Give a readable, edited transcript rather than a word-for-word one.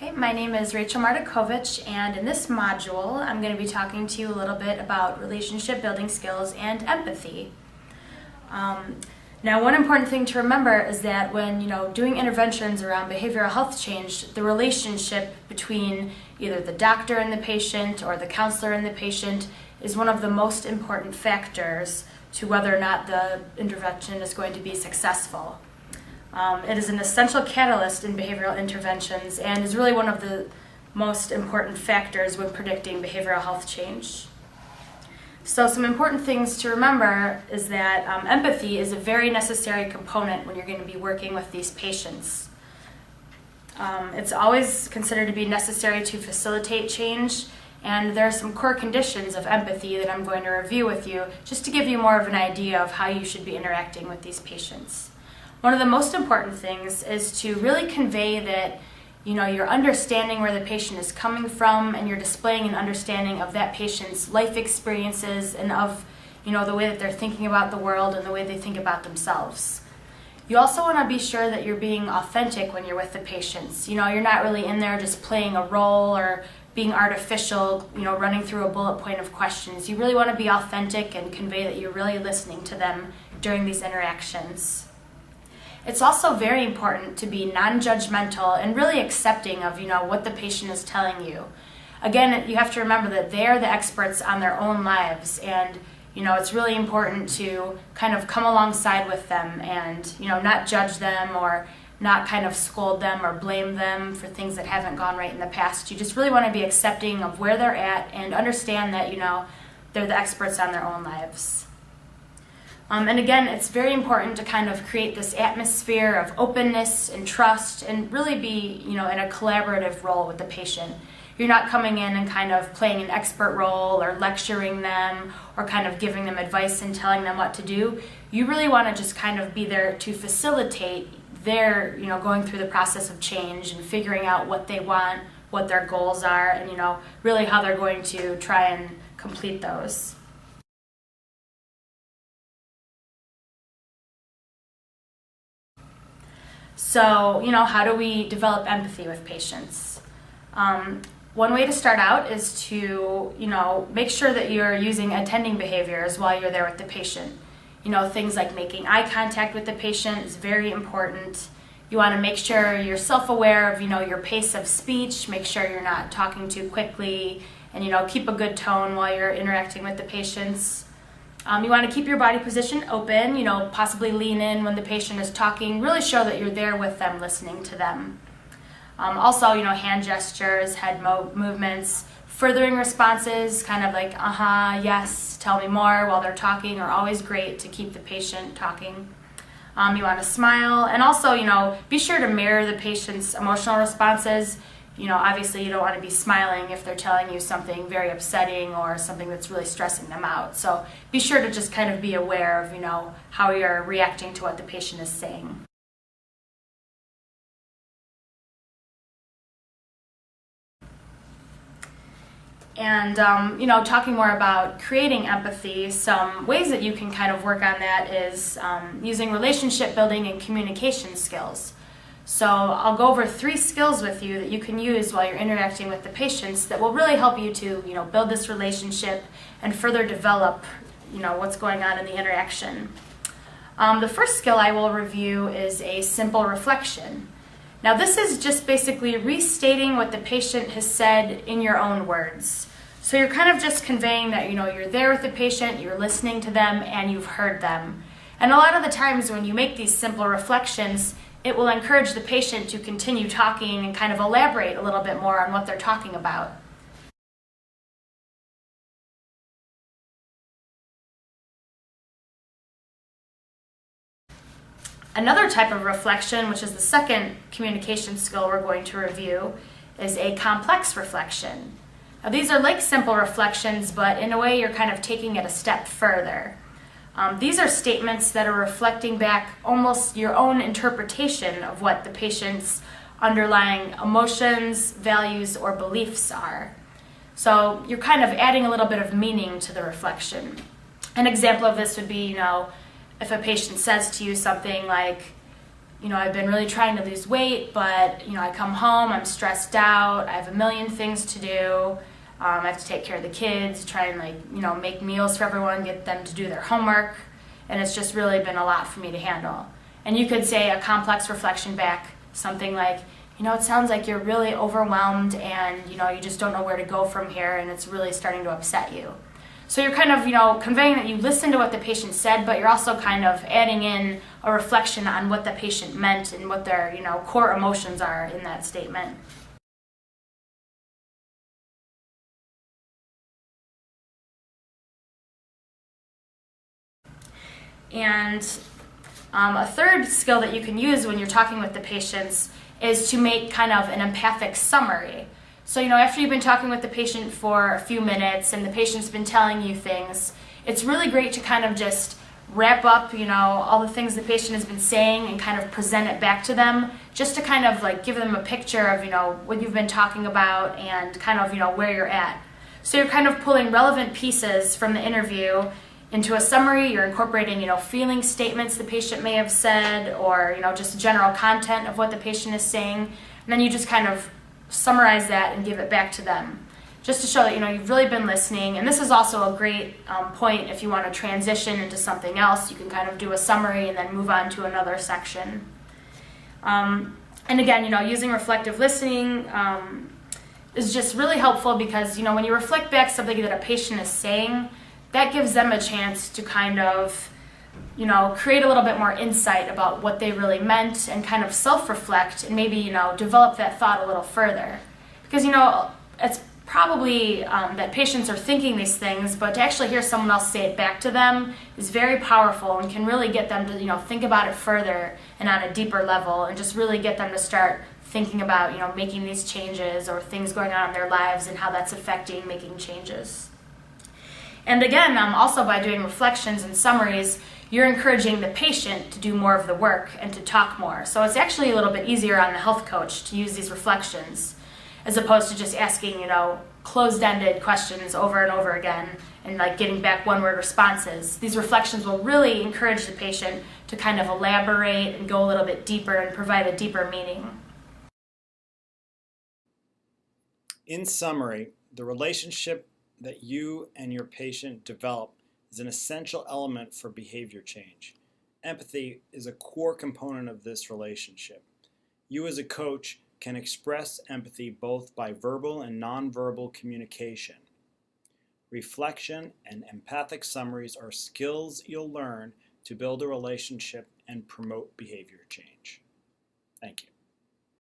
Okay, my name is Rachel Martikovich, and in this module I'm going to be talking to you a little bit about relationship building skills and empathy. Now, one important thing to remember is that when doing interventions around behavioral health change, the relationship between either the doctor and the patient or the counselor and the patient is one of the most important factors to whether or not the intervention is going to be successful. It is an essential catalyst in behavioral interventions and is really one of the most important factors when predicting behavioral health change. So some important things to remember is that empathy is a very necessary component when you're going to be working with these patients. It's always considered to be necessary to facilitate change, and there are some core conditions of empathy that I'm going to review with you just to give you more of an idea of how you should be interacting with these patients. One of the most important things is to really convey that you're understanding where the patient is coming from, and you're displaying an understanding of that patient's life experiences and of the way that they're thinking about the world and the way they think about themselves. You also want to be sure that you're being authentic when you're with the patients. You're not really in there just playing a role or being artificial, running through a bullet point of questions. You really want to be authentic and convey that you're really listening to them during these interactions. It's also very important to be non-judgmental and really accepting of what the patient is telling you. Again, you have to remember that they are the experts on their own lives, and it's really important to kind of come alongside with them and not judge them or not kind of scold them or blame them for things that haven't gone right in the past. You just really want to be accepting of where they're at and understand that they're the experts on their own lives. And again, it's very important to kind of create this atmosphere of openness and trust and really be, in a collaborative role with the patient. You're not coming in and kind of playing an expert role or lecturing them or kind of giving them advice and telling them what to do. You really want to just kind of be there to facilitate their, going through the process of change and figuring out what they want, what their goals are, and, really how they're going to try and complete those. So, how do we develop empathy with patients? One way to start out is to, make sure that you're using attending behaviors while you're there with the patient. Things like making eye contact with the patient is very important. You want to make sure you're self-aware of, your pace of speech, make sure you're not talking too quickly, and, keep a good tone while you're interacting with the patients. You want to keep your body position open, possibly lean in when the patient is talking, really show that you're there with them, listening to them. Also, hand gestures, head movements, furthering responses, kind of like, yes, tell me more while they're talking are always great to keep the patient talking. You want to smile, and also, be sure to mirror the patient's emotional responses. Obviously you don't want to be smiling if they're telling you something very upsetting or something that's really stressing them out. So be sure to just kind of be aware of, how you're reacting to what the patient is saying. And, talking more about creating empathy, some ways that you can kind of work on that is using relationship building and communication skills. So I'll go over 3 skills with you that you can use while you're interacting with the patients that will really help you to, build this relationship and further develop, what's going on in the interaction. The first skill I will review is a simple reflection. Now this is just basically restating what the patient has said in your own words. So you're kind of just conveying that, you're there with the patient, you're listening to them, and you've heard them. And a lot of the times when you make these simple reflections, it will encourage the patient to continue talking and kind of elaborate a little bit more on what they're talking about. Another type of reflection, which is the second communication skill we're going to review, is a complex reflection. Now, these are like simple reflections, but in a way you're kind of taking it a step further. These are statements that are reflecting back almost your own interpretation of what the patient's underlying emotions, values, or beliefs are. So you're kind of adding a little bit of meaning to the reflection. An example of this would be, if a patient says to you something like, I've been really trying to lose weight, but, I come home, I'm stressed out, I have a million things to do. I have to take care of the kids, try and make meals for everyone, get them to do their homework, and it's just really been a lot for me to handle. And you could say a complex reflection back, something like, it sounds like you're really overwhelmed and, you just don't know where to go from here and it's really starting to upset you. So you're kind of, conveying that you listened to what the patient said, but you're also kind of adding in a reflection on what the patient meant and what their, core emotions are in that statement. And a third skill that you can use when you're talking with the patients is to make kind of an empathic summary. So, after you've been talking with the patient for a few minutes and the patient's been telling you things, it's really great to kind of just wrap up, all the things the patient has been saying and kind of present it back to them, just to kind of give them a picture of, what you've been talking about and kind of, where you're at. So you're kind of pulling relevant pieces from the interview into a summary. You're incorporating, feeling statements the patient may have said, or, just general content of what the patient is saying. And then you just kind of summarize that and give it back to them, just to show that, you've really been listening. And this is also a great point if you want to transition into something else. You can kind of do a summary and then move on to another section. And again, using reflective listening is just really helpful because, when you reflect back something that a patient is saying, that gives them a chance to kind of, create a little bit more insight about what they really meant and kind of self-reflect and maybe, develop that thought a little further. Because, it's probably that patients are thinking these things, but to actually hear someone else say it back to them is very powerful and can really get them to, think about it further and on a deeper level and just really get them to start thinking about, making these changes or things going on in their lives and how that's affecting making changes. And again, also by doing reflections and summaries, you're encouraging the patient to do more of the work and to talk more. So it's actually a little bit easier on the health coach to use these reflections as opposed to just asking, closed-ended questions over and over again and getting back one-word responses. These reflections will really encourage the patient to kind of elaborate and go a little bit deeper and provide a deeper meaning. In summary, the relationship that you and your patient develop is an essential element for behavior change. Empathy is a core component of this relationship. You as a coach can express empathy both by verbal and nonverbal communication. Reflection and empathic summaries are skills you'll learn to build a relationship and promote behavior change. Thank you.